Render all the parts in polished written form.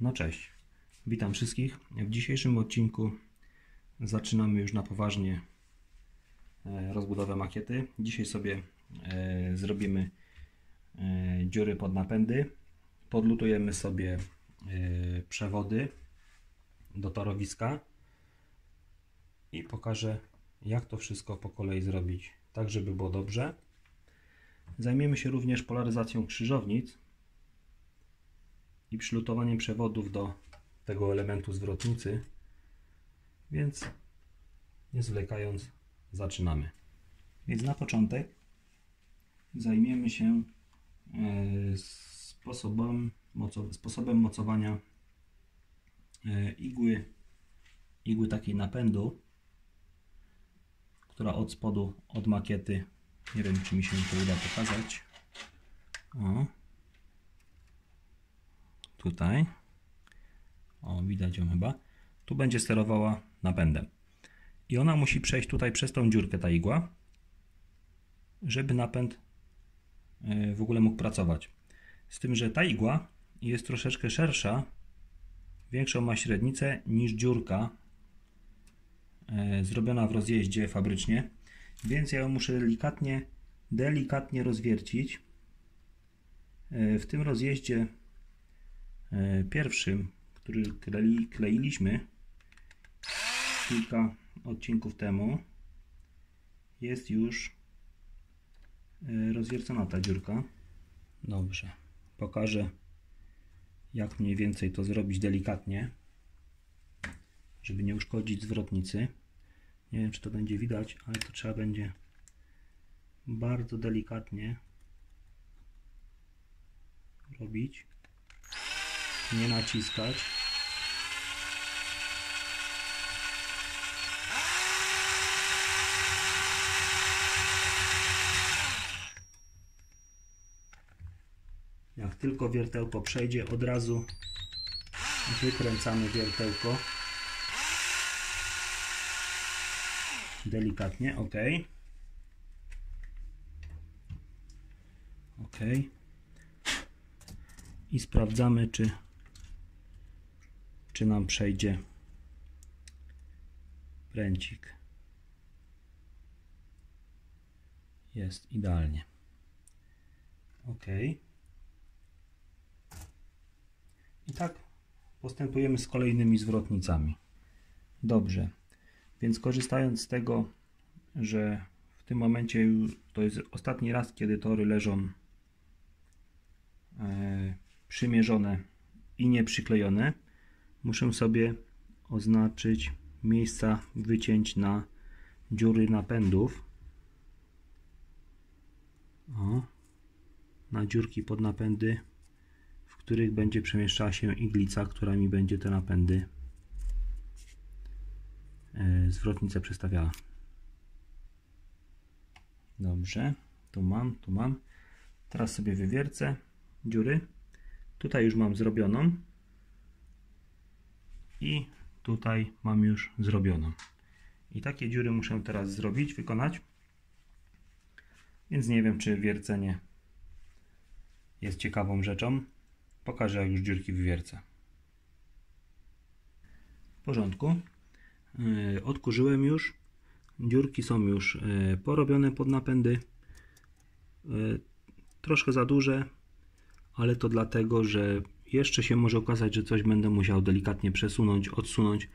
No cześć, witam wszystkich. W dzisiejszym odcinku zaczynamy już na poważnie rozbudowę makiety. Dzisiaj sobie zrobimy dziury pod napędy, podlutujemy sobie przewody do torowiska i pokażę, jak to wszystko po kolei zrobić, tak żeby było dobrze. Zajmiemy się również polaryzacją krzyżownic i przylutowaniem przewodów do tego elementu zwrotnicy, więc nie zwlekając zaczynamy. Więc na początek zajmiemy się sposobem mocowania igły takiej napędu, która od spodu, od makiety, nie wiem czy mi się to uda pokazać, tutaj, widać ją chyba, tu będzie sterowała napędem i ona musi przejść tutaj przez tą dziurkę, ta igła, żeby napęd w ogóle mógł pracować. Z tym, że ta igła jest troszeczkę szersza, większą ma średnicę niż dziurka zrobiona w rozjeździe fabrycznie, więc ja ją muszę delikatnie rozwiercić. W tym rozjeździe pierwszym, który kleiliśmy kilka odcinków temu, jest już rozwiercona ta dziurka. Dobrze, pokażę, jak mniej więcej to zrobić delikatnie, żeby nie uszkodzić zwrotnicy. Nie wiem, czy to będzie widać, ale to trzeba będzie bardzo delikatnie robić, nie naciskać. Jak tylko wiertełko przejdzie, od razu wykręcamy wiertełko. Delikatnie, ok. Ok. I sprawdzamy, czy nam przejdzie pręcik. Jest idealnie. Ok. I tak postępujemy z kolejnymi zwrotnicami. Dobrze, więc korzystając z tego, że w tym momencie to jest ostatni raz, kiedy tory leżą przymierzone i nie przyklejone, muszę sobie oznaczyć miejsca wycięć na dziury napędów, na dziurki pod napędy, w których będzie przemieszczała się iglica, która mi będzie te napędy zwrotnicę przestawiała. Dobrze, tu mam. Teraz sobie wywiercę dziury. Tutaj już mam zrobioną i tutaj mam już zrobioną. I takie dziury muszę teraz wykonać. Więc nie wiem, czy wiercenie jest ciekawą rzeczą. Pokażę, jak już dziurki wywiercę. W porządku. Odkurzyłem już. Dziurki są już porobione pod napędy. Troszkę za duże, ale to dlatego, że jeszcze się może okazać, że coś będę musiał delikatnie przesunąć, odsunąć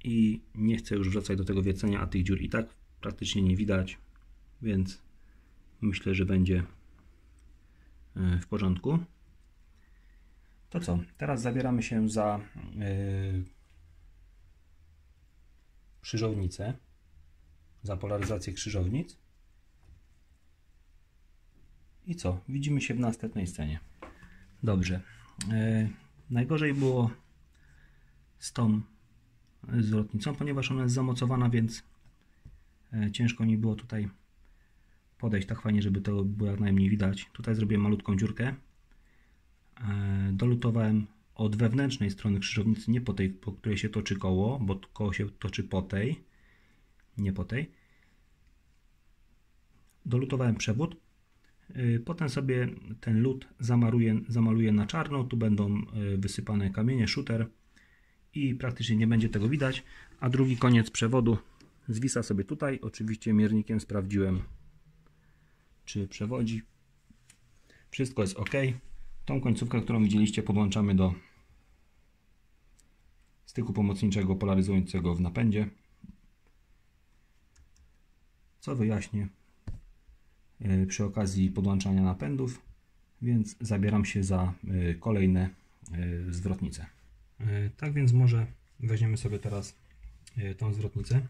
i nie chcę już wracać do tego wiercenia, a tych dziur i tak praktycznie nie widać, więc myślę, że będzie w porządku. To co? Teraz zabieramy się za krzyżownicę, za polaryzację krzyżownic. I co? Widzimy się w następnej scenie. Dobrze. Najgorzej było z tą zwrotnicą, ponieważ ona jest zamocowana, więc ciężko mi było tutaj podejść tak fajnie, żeby to było jak najmniej widać. Tutaj zrobiłem malutką dziurkę. Dolutowałem od wewnętrznej strony krzyżownicy, nie po tej, po której się toczy koło, bo koło się toczy po tej, nie po tej. Dolutowałem przewód. Potem sobie ten lód zamaluję na czarno. Tu będą wysypane kamienie, shooter i praktycznie nie będzie tego widać. A drugi koniec przewodu zwisa sobie tutaj. Oczywiście miernikiem sprawdziłem, czy przewodzi. Wszystko jest ok. Tą końcówkę, którą widzieliście, podłączamy do styku pomocniczego polaryzującego w napędzie. Co wyjaśnię przy okazji podłączania napędów, więc zabieram się za kolejne zwrotnice. Tak więc może weźmiemy sobie teraz tą zwrotnicę.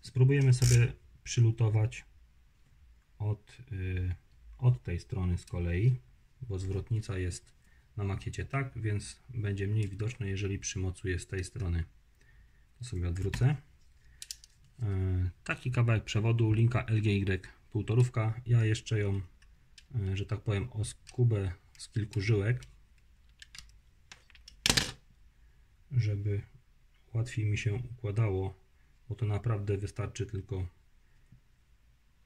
Spróbujemy sobie przylutować od tej strony z kolei, bo zwrotnica jest na makiecie tak, więc będzie mniej widoczne, jeżeli przymocuję z tej strony. To sobie odwrócę. Taki kawałek przewodu, linka LGY 1,5. Ja jeszcze ją, że tak powiem, oskubę z kilku żyłek, żeby łatwiej mi się układało, bo to naprawdę wystarczy tylko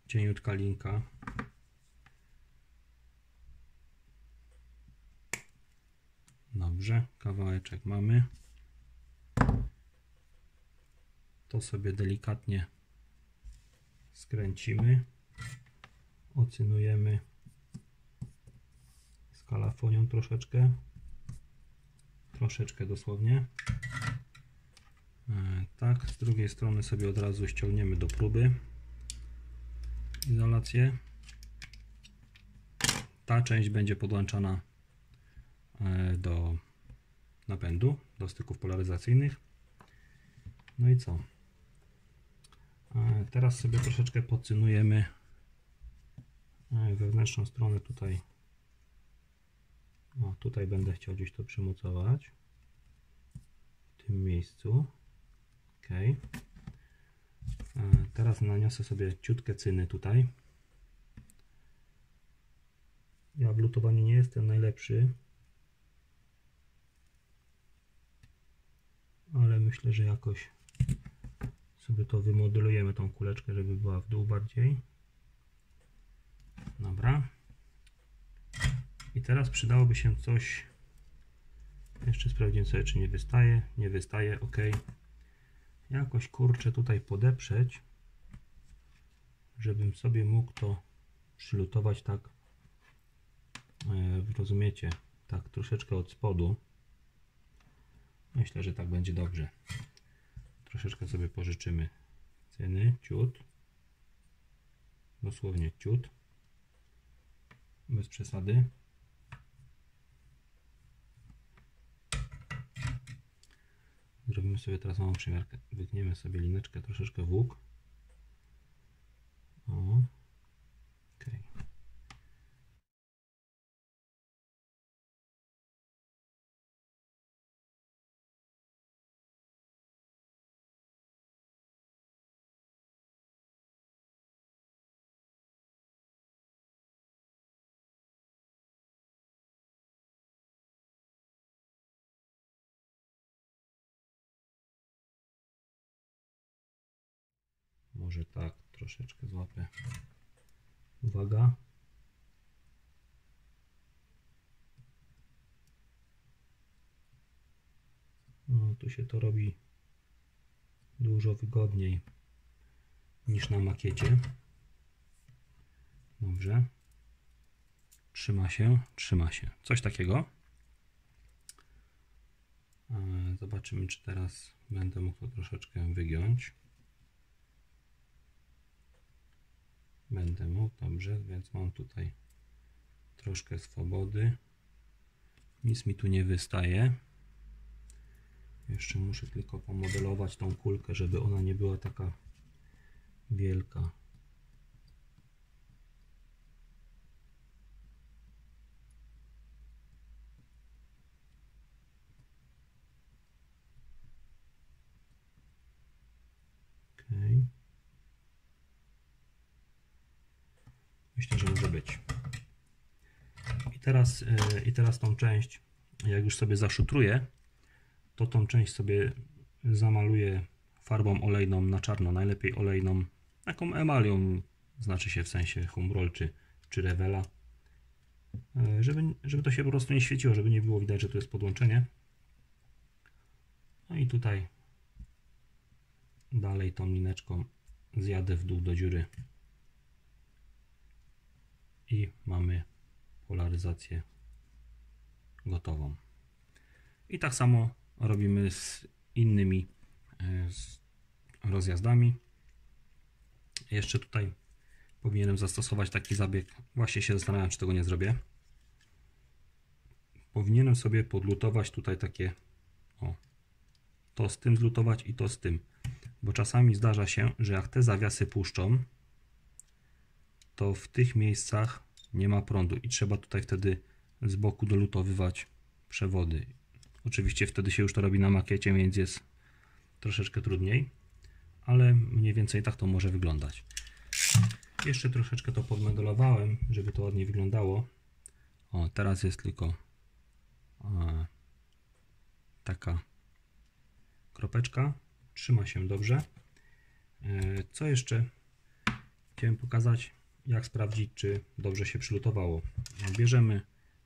cieniutka linka. Dobrze, kawałeczek mamy. To sobie delikatnie skręcimy, ocynujemy skalafonią troszeczkę dosłownie. Tak, z drugiej strony sobie od razu ściągniemy do próby izolację. Ta część będzie podłączana do napędu, do styków polaryzacyjnych. No i co? Teraz sobie troszeczkę podcynujemy wewnętrzną stronę tutaj. O, tutaj będę chciał gdzieś to przymocować. W tym miejscu. Ok. Teraz naniosę sobie ciutkę cyny tutaj. Ja w lutowaniu nie jestem najlepszy, ale myślę, że jakoś sobie to wymodelujemy, tą kuleczkę, żeby była w dół bardziej. Dobra. I teraz przydałoby się coś, jeszcze sprawdzimy sobie, czy nie wystaje. Nie wystaje, ok. Jakoś kurczę tutaj podeprzeć, żebym sobie mógł to przylutować tak, rozumiecie, tak troszeczkę od spodu. Myślę, że tak będzie dobrze. Troszeczkę sobie pożyczymy cyny, ciut, dosłownie ciut, bez przesady. Zrobimy sobie teraz małą przymiarkę, wytniemy sobie lineczkę troszeczkę w łuk. O, okay. Może tak, troszeczkę złapę. Uwaga. No, tu się to robi dużo wygodniej niż na makiecie. Dobrze. Trzyma się, trzyma się. Coś takiego. Zobaczymy, czy teraz będę mógł to troszeczkę wygiąć. Będę mógł, dobrze, więc mam tutaj troszkę swobody. Nic mi tu nie wystaje. Jeszcze muszę tylko pomodelować tą kulkę, żeby ona nie była taka wielka. Okay. Myślę, że może być. I teraz tą część, jak już sobie zaszutruję, to tą część sobie zamaluję farbą olejną na czarno, najlepiej olejną, taką emalią, znaczy się w sensie Humbrol czy czy Revela, żeby to się po prostu nie świeciło, żeby nie było widać, że tu jest podłączenie. No i tutaj dalej tą lineczką zjadę w dół do dziury i mamy polaryzację gotową. I tak samo robimy z innymi rozjazdami. Jeszcze tutaj powinienem zastosować taki zabieg. Właśnie się zastanawiam, czy tego nie zrobię. Powinienem sobie podlutować tutaj takie, o, to z tym zlutować i to z tym. Bo czasami zdarza się, że jak te zawiasy puszczą, to w tych miejscach nie ma prądu i trzeba tutaj wtedy z boku dolutowywać przewody. Oczywiście wtedy się już to robi na makiecie, więc jest troszeczkę trudniej, ale mniej więcej tak to może wyglądać. Jeszcze troszeczkę to podmodelowałem, żeby to ładnie wyglądało. O, teraz jest tylko taka kropeczka, trzyma się dobrze. Co jeszcze chciałem pokazać, jak sprawdzić, czy dobrze się przylutowało. Bierzemy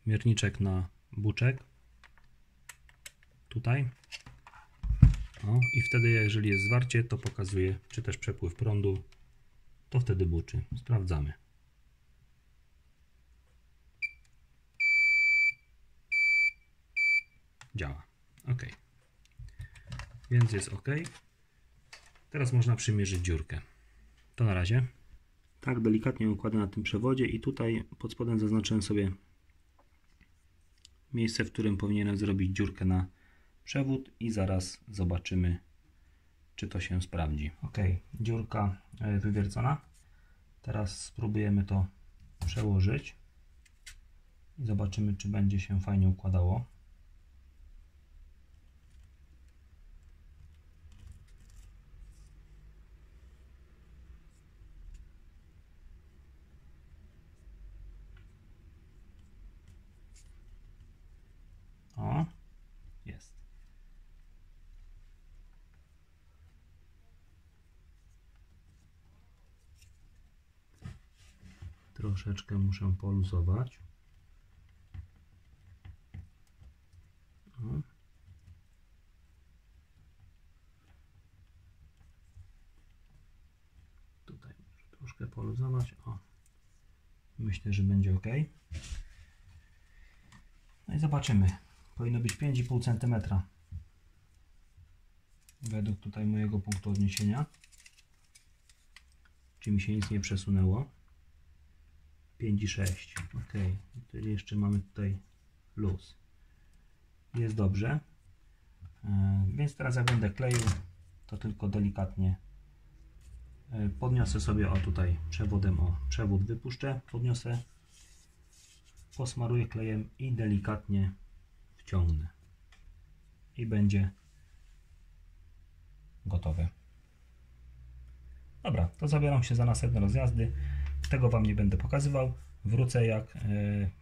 mierniczek na buczek tutaj, o, i wtedy jeżeli jest zwarcie, to pokazuje, czy też przepływ prądu, to wtedy buczy. Sprawdzamy. Działa. OK. Więc jest OK. Teraz można przymierzyć dziurkę. To na razie. Tak delikatnie układam na tym przewodzie i tutaj pod spodem zaznaczyłem sobie miejsce, w którym powinienem zrobić dziurkę na przewód i zaraz zobaczymy, czy to się sprawdzi. OK, dziurka wywiercona. Teraz spróbujemy to przełożyć i zobaczymy, czy będzie się fajnie układało. O, jest. Troszeczkę muszę poluzować. O. Tutaj muszę troszkę poluzować. O. Myślę, że będzie OK. No i zobaczymy. Powinno być 5,5 cm. Według tutaj mojego punktu odniesienia. Czy mi się nic nie przesunęło. 5,6. OK. Czyli jeszcze mamy tutaj luz. Jest dobrze. Więc teraz jak będę kleił, to tylko delikatnie podniosę sobie, o tutaj przewodem, o przewód wypuszczę, podniosę, posmaruję klejem i delikatnie wciągnę. I będzie gotowe. Dobra, to zabieram się za następne rozjazdy. Tego Wam nie będę pokazywał. Wrócę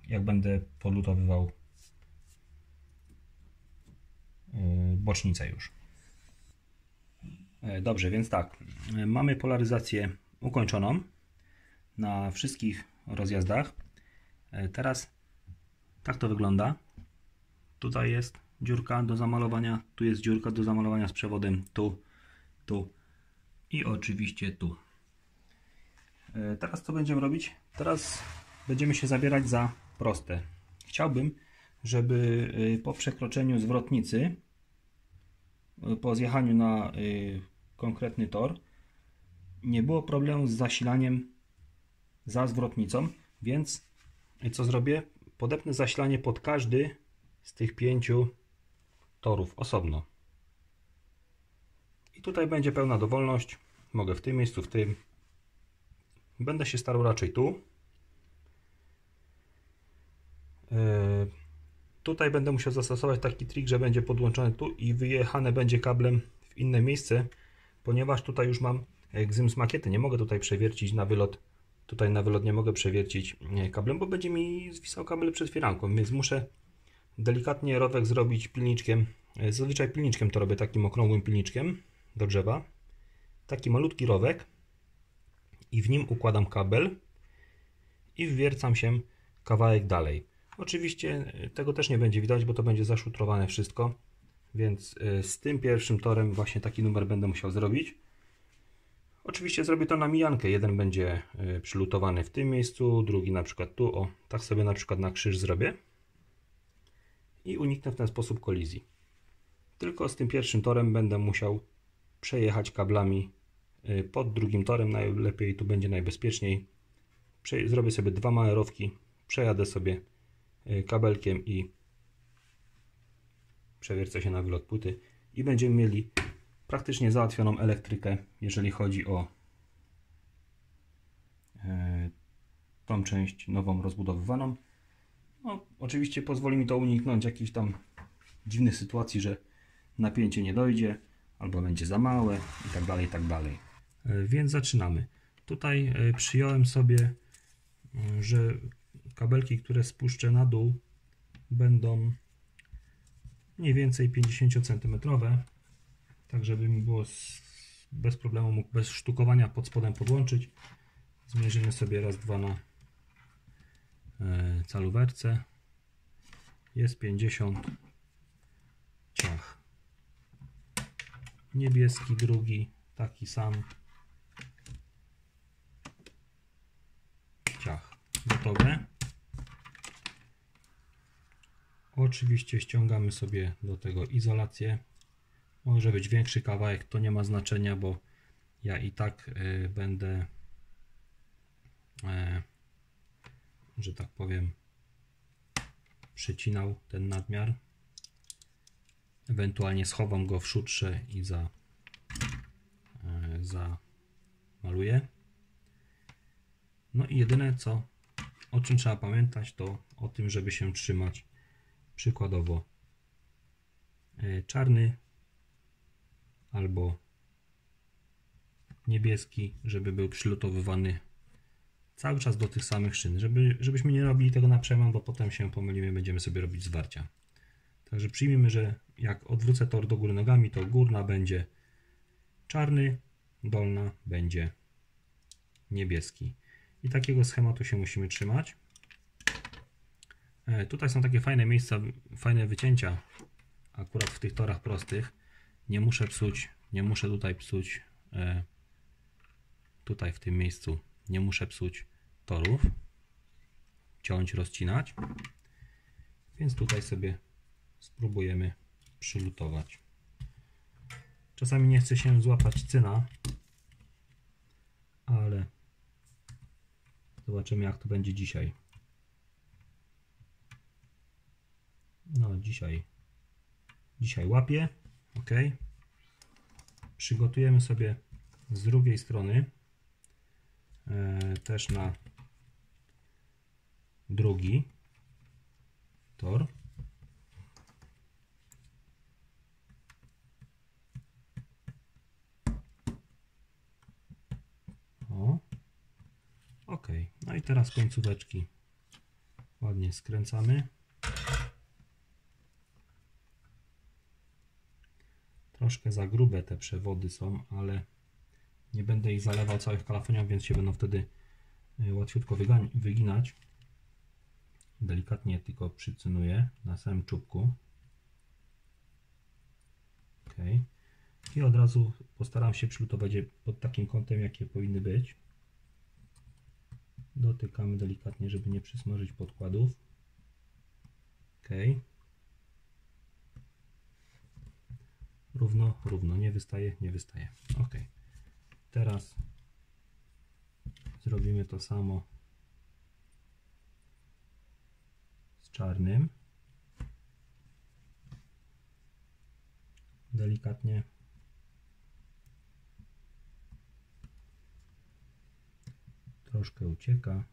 jak będę podlutowywał bocznicę już. Dobrze, więc tak, mamy polaryzację ukończoną na wszystkich rozjazdach. Teraz tak to wygląda. Tutaj jest dziurka do zamalowania, tu jest dziurka do zamalowania z przewodem, tu i oczywiście tu. Teraz co będziemy robić? Teraz będziemy się zabierać za proste. Chciałbym, żeby po przekroczeniu zwrotnicy, po zjechaniu na konkretny tor, nie było problemu z zasilaniem za zwrotnicą, więc co zrobię? Podepnę zasilanie pod każdy z tych 5 torów osobno. I tutaj będzie pełna dowolność. Mogę w tym miejscu, w tym. Będę się starał raczej tu. Tutaj będę musiał zastosować taki trik, że będzie podłączone tu i wyjechane będzie kablem w inne miejsce, ponieważ tutaj już mam gzym z makiety. Nie mogę tutaj przewiercić na wylot. Tutaj na wylot nie mogę przewiercić kablem, bo będzie mi zwisał kabel przed firanką, więc muszę delikatnie rowek zrobić pilniczkiem. Zazwyczaj pilniczkiem to robię, takim okrągłym pilniczkiem do drzewa. Taki malutki rowek i w nim układam kabel i wwiercam się kawałek dalej. Oczywiście tego też nie będzie widać, bo to będzie zaszutrowane wszystko, więc z tym pierwszym torem właśnie taki numer będę musiał zrobić. Oczywiście zrobię to na mijankę. Jeden będzie przylutowany w tym miejscu, drugi na przykład tu. O, tak sobie na przykład na krzyż zrobię. I uniknę w ten sposób kolizji. Tylko z tym pierwszym torem będę musiał przejechać kablami pod drugim torem. Najlepiej tu będzie najbezpieczniej. Zrobię sobie 2 małe rowki, przejadę sobie kabelkiem i przewiercę się na wylot płyty i będziemy mieli praktycznie załatwioną elektrykę, jeżeli chodzi o tą część nową rozbudowywaną. No, oczywiście pozwoli mi to uniknąć jakichś tam dziwnych sytuacji, że napięcie nie dojdzie albo będzie za małe i tak dalej, i tak dalej. Więc zaczynamy. Tutaj przyjąłem sobie, że kabelki, które spuszczę na dół, będą mniej więcej 50 cm, tak żeby mi było bez problemu, mógł bez sztukowania pod spodem podłączyć. Zmierzymy sobie raz, dwa na caluwerce. Jest 50, ciach. Niebieski drugi, taki sam, ciach. Gotowe. Oczywiście ściągamy sobie do tego izolację. Może być większy kawałek, to nie ma znaczenia, bo ja i tak będę, że tak powiem, przycinał ten nadmiar. Ewentualnie schowam go w szutrze i zamaluję. No i jedyne o czym trzeba pamiętać, to o tym, żeby się trzymać przykładowo czarny albo niebieski, żeby był przylutowywany cały czas do tych samych szyn, żebyśmy nie robili tego na przemian, bo potem się pomylimy, będziemy sobie robić zwarcia. Także przyjmijmy, że jak odwrócę tor do góry nogami, to górna będzie czarny, dolna będzie niebieski. I takiego schematu się musimy trzymać. Tutaj są takie fajne miejsca, fajne wycięcia akurat w tych torach prostych. Nie muszę psuć, nie muszę tutaj psuć, tutaj w tym miejscu nie muszę psuć torów, ciąć, rozcinać, więc tutaj sobie spróbujemy przylutować. Czasami nie chce się złapać cyna, ale zobaczymy, jak to będzie dzisiaj. No dzisiaj łapię. Ok. Przygotujemy sobie z drugiej strony też na drugi tor. O. Ok. No i teraz końcóweczki ładnie skręcamy. Troszkę za grube te przewody są, ale nie będę ich zalewał całych kalafonią, więc się będą wtedy łatwiutko wyginać. Delikatnie tylko przycynuję na samym czubku. Ok. I od razu postaram się przylutować je pod takim kątem, jakie powinny być. Dotykamy delikatnie, żeby nie przysmażyć podkładów. Ok. Równo, nie wystaje. Ok. Teraz zrobimy to samo z czarnym. Delikatnie. Troszkę ucieka.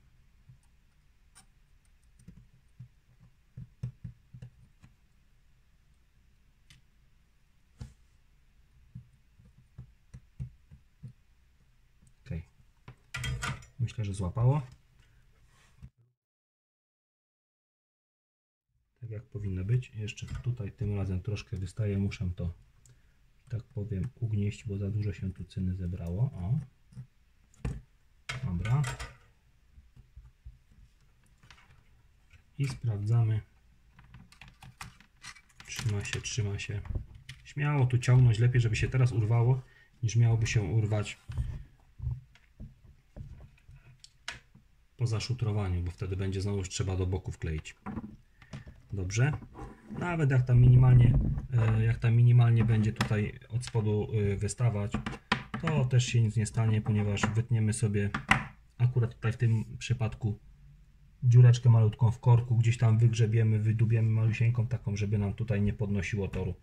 Myślę, że złapało. Tak jak powinno być. Jeszcze tutaj tym razem troszkę wystaje. Muszę to, tak powiem, ugnieść, bo za dużo się tu cyny zebrało. O. Dobra. i sprawdzamy. Trzyma się. Śmiało tu ciągnąć, lepiej żeby się teraz urwało, niż miałoby się urwać po zaszutrowaniu, bo wtedy będzie znowu trzeba do boku wkleić. Dobrze. Nawet jak tam minimalnie będzie tutaj od spodu wystawać, to też się nic nie stanie, ponieważ wytniemy sobie akurat tutaj w tym przypadku dziureczkę malutką w korku, gdzieś tam wygrzebiemy, wydubiemy malusieńką taką, żeby nam tutaj nie podnosiło toru.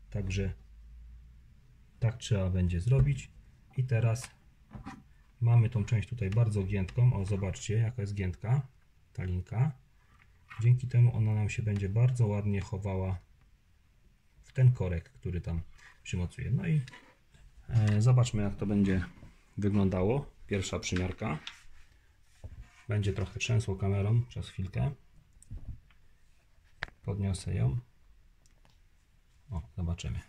Także tak trzeba będzie zrobić. I teraz mamy tą część tutaj bardzo giętką. O, zobaczcie jaka jest giętka ta linka. Dzięki temu ona nam się będzie bardzo ładnie chowała w ten korek, który tam przymocuje. No i zobaczmy jak to będzie wyglądało. Pierwsza przymiarka. Będzie trochę trzęsło kamerą przez chwilkę. Podniosę ją. O, zobaczymy.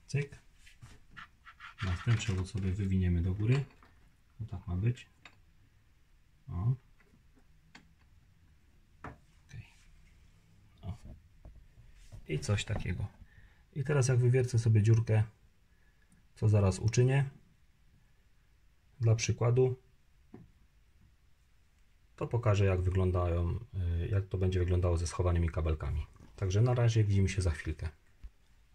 Cyk. Ten przewód sobie wywiniemy do góry. No tak ma być. O. Okay. O. I coś takiego. I teraz jak wywiercę sobie dziurkę, co zaraz uczynię, dla przykładu, to pokażę jak to będzie wyglądało ze schowanymi kabelkami. Także na razie widzimy się za chwilkę.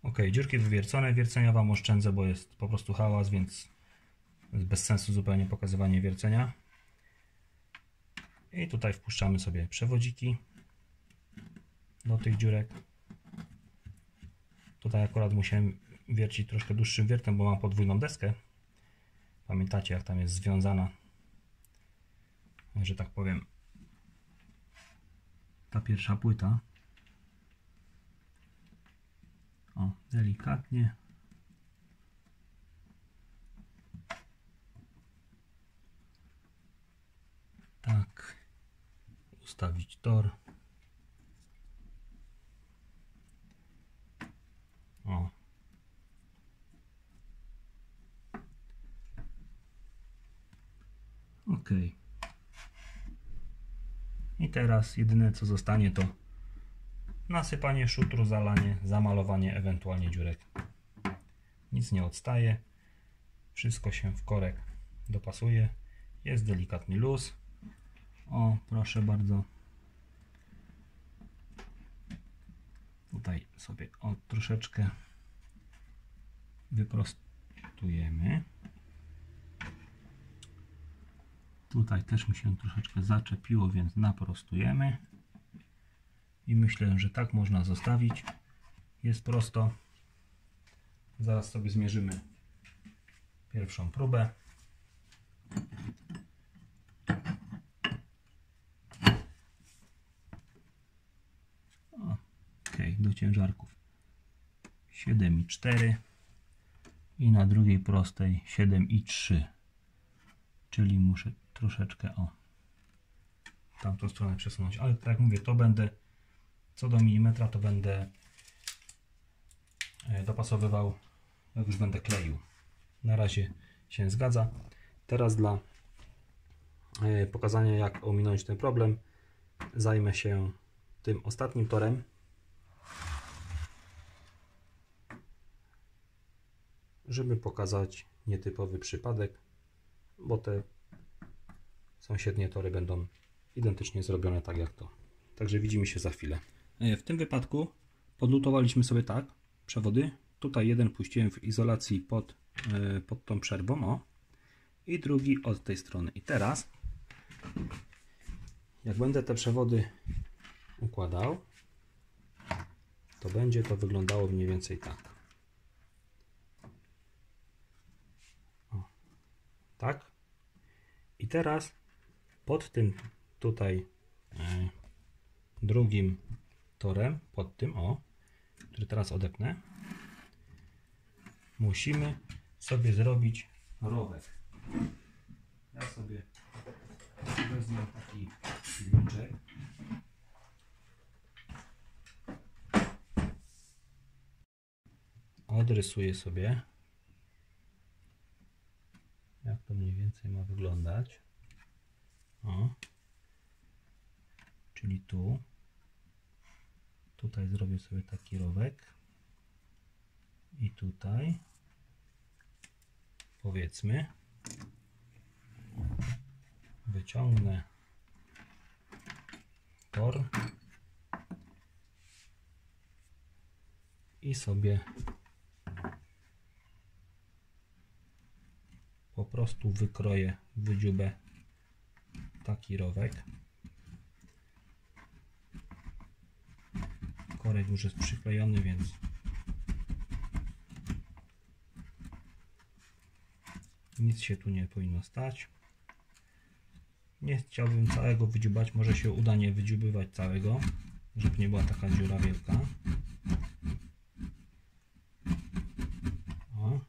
Ok, dziurki wywiercone, wiercenia Wam oszczędzę, bo jest po prostu hałas, więc jest bez sensu zupełnie pokazywanie wiercenia. I tutaj wpuszczamy sobie przewodziki do tych dziurek. Tutaj akurat musiałem wiercić troszkę dłuższym wiertem, bo mam podwójną deskę. Pamiętacie jak tam jest związana, że tak powiem, ta pierwsza płyta. O, delikatnie. Tak. Ustawić tor. O. Ok. I teraz jedyne co zostanie to nasypanie szutru, zalanie, zamalowanie ewentualnie dziurek. Nic nie odstaje. Wszystko się w korek dopasuje. Jest delikatny luz. O, proszę bardzo. Tutaj sobie troszeczkę wyprostujemy. Tutaj też mi się troszeczkę zaczepiło, więc naprostujemy. I myślę, że tak można zostawić. Jest prosto. Zaraz sobie zmierzymy pierwszą próbę. Ok, do ciężarków 7,4 i na drugiej prostej 7,3, czyli muszę troszeczkę w tamtą stronę przesunąć, ale tak jak mówię, to będę co do milimetra to będę dopasowywał, jak już będę kleił. Na razie się zgadza. Teraz dla pokazania jak ominąć ten problem zajmę się tym ostatnim torem. Żeby pokazać nietypowy przypadek, bo te sąsiednie tory będą identycznie zrobione tak jak to. Także widzimy się za chwilę. W tym wypadku podlutowaliśmy sobie tak przewody. Tutaj jeden puściłem w izolacji pod tą przerwą, i drugi od tej strony. I teraz jak będę te przewody układał, to będzie to wyglądało mniej więcej tak. Tak. I teraz pod tym tutaj drugim torem, pod tym, który teraz odepnę, musimy sobie zrobić rowek. Ja sobie wezmę taki silniczek. Odrysuję sobie więcej ma wyglądać. O. Czyli tu. Tutaj zrobię sobie taki rowek. I tutaj. Powiedzmy. Wyciągnę tor. I sobie po prostu wykroję, wydziubę taki rowek. Korek już jest przyklejony, więc nic się tu nie powinno stać. Nie chciałbym całego wydziubać, może się uda nie wydziubywać całego, żeby nie była taka dziura wielka. O.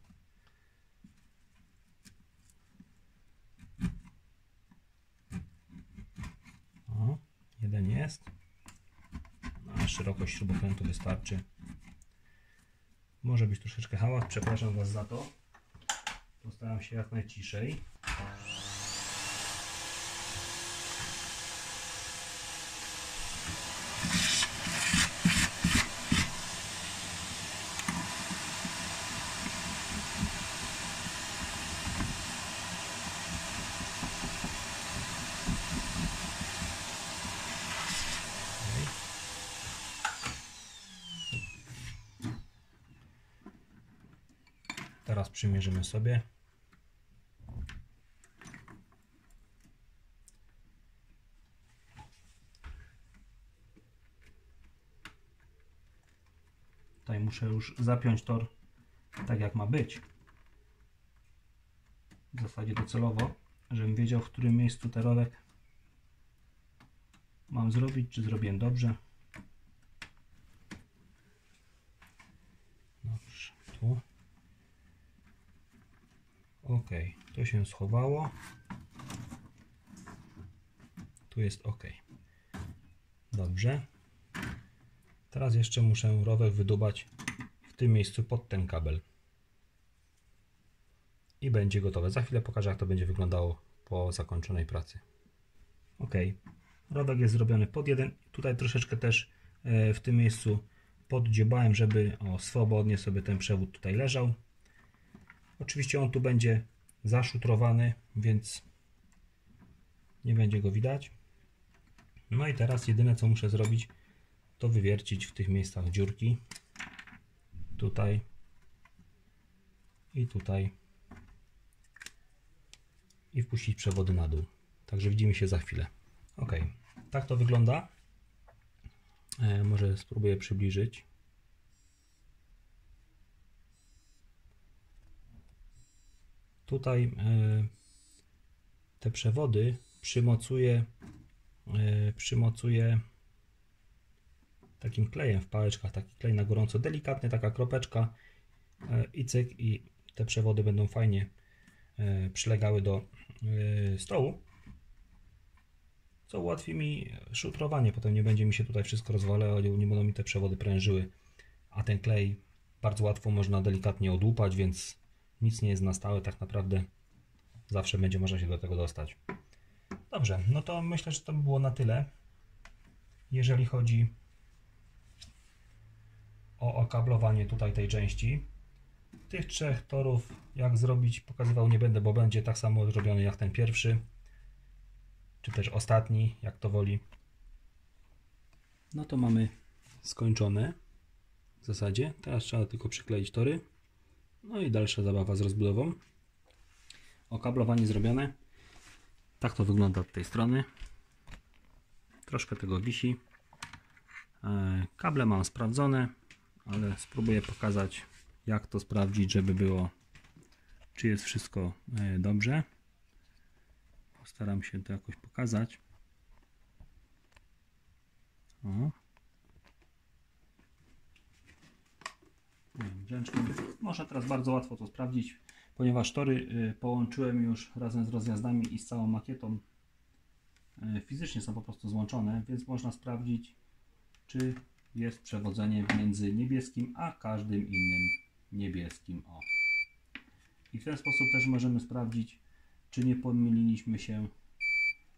O, jeden jest. A szerokość śrubokrętu wystarczy. Może być troszeczkę hałas, przepraszam Was za to. Postaram się jak najciszej. Teraz przymierzymy sobie. Tutaj muszę już zapiąć tor tak jak ma być. W zasadzie docelowo, żebym wiedział, w którym miejscu ten rowek mam zrobić, czy zrobiłem dobrze. Dobrze, tu. Ok, to się schowało. Tu jest ok. Dobrze. Teraz jeszcze muszę rowek wydubać w tym miejscu pod ten kabel. I będzie gotowe. Za chwilę pokażę, jak to będzie wyglądało po zakończonej pracy. Ok, rowek jest zrobiony pod jeden. Tutaj troszeczkę też w tym miejscu poddziobałem, żeby swobodnie sobie ten przewód tutaj leżał. Oczywiście on tu będzie zaszutrowany, więc nie będzie go widać. No i teraz jedyne, co muszę zrobić, to wywiercić w tych miejscach dziurki. Tutaj i tutaj. I wpuścić przewody na dół. Także widzimy się za chwilę. Ok, tak to wygląda. Może spróbuję przybliżyć. Tutaj te przewody przymocuję takim klejem w pałeczkach, taki klej na gorąco, delikatnie, taka kropeczka i cyk, i te przewody będą fajnie przylegały do stołu, co ułatwi mi szutrowanie. Potem nie będzie mi się tutaj wszystko rozwalało, nie będą mi te przewody prężyły, a ten klej bardzo łatwo można delikatnie odłupać, więc nic nie jest na stałe, tak naprawdę zawsze będzie można się do tego dostać. Dobrze, no to myślę, że to by było na tyle, jeżeli chodzi o okablowanie tutaj tej części. Tych trzech torów jak zrobić pokazywał nie będę, bo będzie tak samo zrobiony jak ten pierwszy, czy też ostatni, jak to woli. No to mamy skończone w zasadzie. Teraz trzeba tylko przykleić tory. No i dalsza zabawa z rozbudową. Okablowanie zrobione. Tak to wygląda od tej strony. Troszkę tego wisi. Kable mam sprawdzone, ale spróbuję pokazać, jak to sprawdzić, żeby było, czy jest wszystko dobrze. Postaram się to jakoś pokazać. O. Można teraz bardzo łatwo to sprawdzić, ponieważ tory połączyłem już razem z rozjazdami i z całą makietą. Fizycznie są po prostu złączone, więc można sprawdzić, czy jest przewodzenie między niebieskim a każdym innym niebieskim. O. I w ten sposób też możemy sprawdzić, czy nie pomyliliśmy się,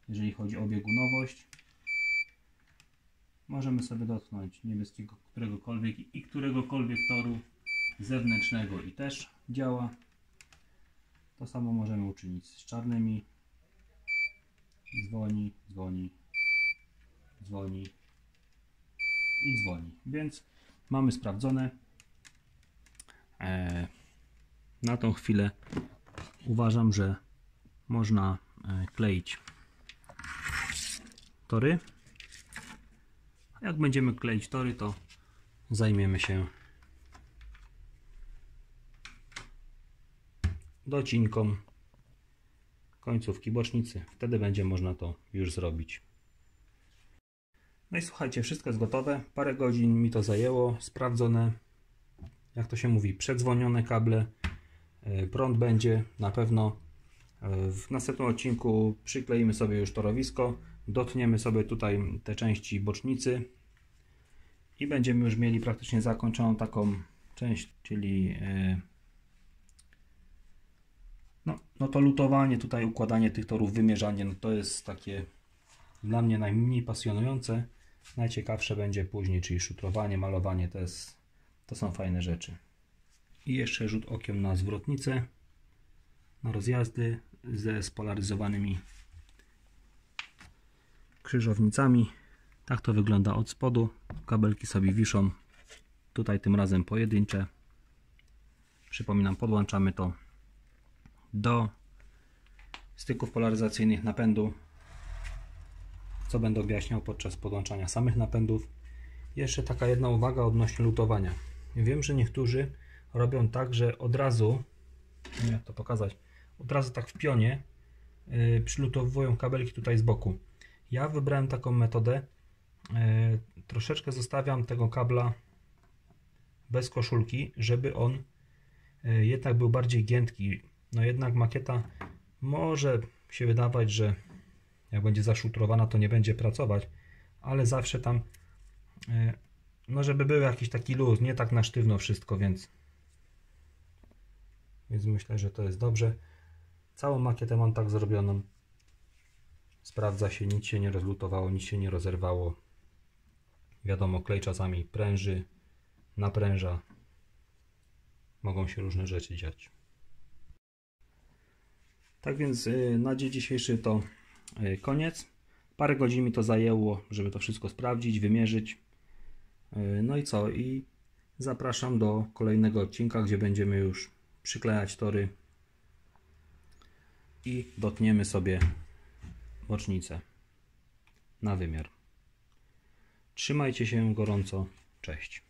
jeżeli chodzi o biegunowość. Możemy sobie dotknąć niebieskiego któregokolwiek i któregokolwiek toru zewnętrznego i też działa. To samo możemy uczynić z czarnymi. Dzwoni, dzwoni, dzwoni i dzwoni. Więc mamy sprawdzone. Na tą chwilę uważam, że można kleić tory. Jak będziemy kleić tory, to zajmiemy się docinką końcówki bocznicy. Wtedy będzie można to już zrobić. No i słuchajcie, wszystko jest gotowe. Parę godzin mi to zajęło. Sprawdzone, jak to się mówi, przedzwonione kable. Prąd będzie na pewno. W następnym odcinku przykleimy sobie już torowisko. Dotniemy sobie tutaj te części bocznicy i będziemy już mieli praktycznie zakończoną taką część, czyli no to lutowanie, tutaj układanie tych torów, wymierzanie, no to jest takie dla mnie najmniej pasjonujące. Najciekawsze będzie później, czyli szutrowanie, malowanie, to są fajne rzeczy. I jeszcze rzut okiem na zwrotnicę, na rozjazdy ze spolaryzowanymi krzyżownicami. Tak to wygląda od spodu. Kabelki sobie wiszą. Tutaj tym razem pojedyncze. Przypominam, podłączamy to do styków polaryzacyjnych napędu, co będę objaśniał podczas podłączania samych napędów. Jeszcze taka jedna uwaga odnośnie lutowania. Wiem, że niektórzy robią tak, że od razu, nie wiem jak to pokazać, od razu tak w pionie przylutowują kabelki tutaj z boku. Ja wybrałem taką metodę, troszeczkę zostawiam tego kabla bez koszulki, żeby on jednak był bardziej giętki. No jednak makieta może się wydawać, że jak będzie zaszutrowana, to nie będzie pracować, ale zawsze tam no żeby był jakiś taki luz, nie tak na sztywno wszystko, więc myślę, że to jest dobrze. Całą makietę mam tak zrobioną. Sprawdza się, nic się nie rozlutowało, nic się nie rozerwało. Wiadomo, klej czasami pręży, napręża. Mogą się różne rzeczy dziać. Tak więc na dzień dzisiejszy to koniec. Parę godzin mi to zajęło, żeby to wszystko sprawdzić, wymierzyć. No i co? I zapraszam do kolejnego odcinka, gdzie będziemy już przyklejać tory i dotniemy sobie bocznicę na wymiar. Trzymajcie się gorąco. Cześć.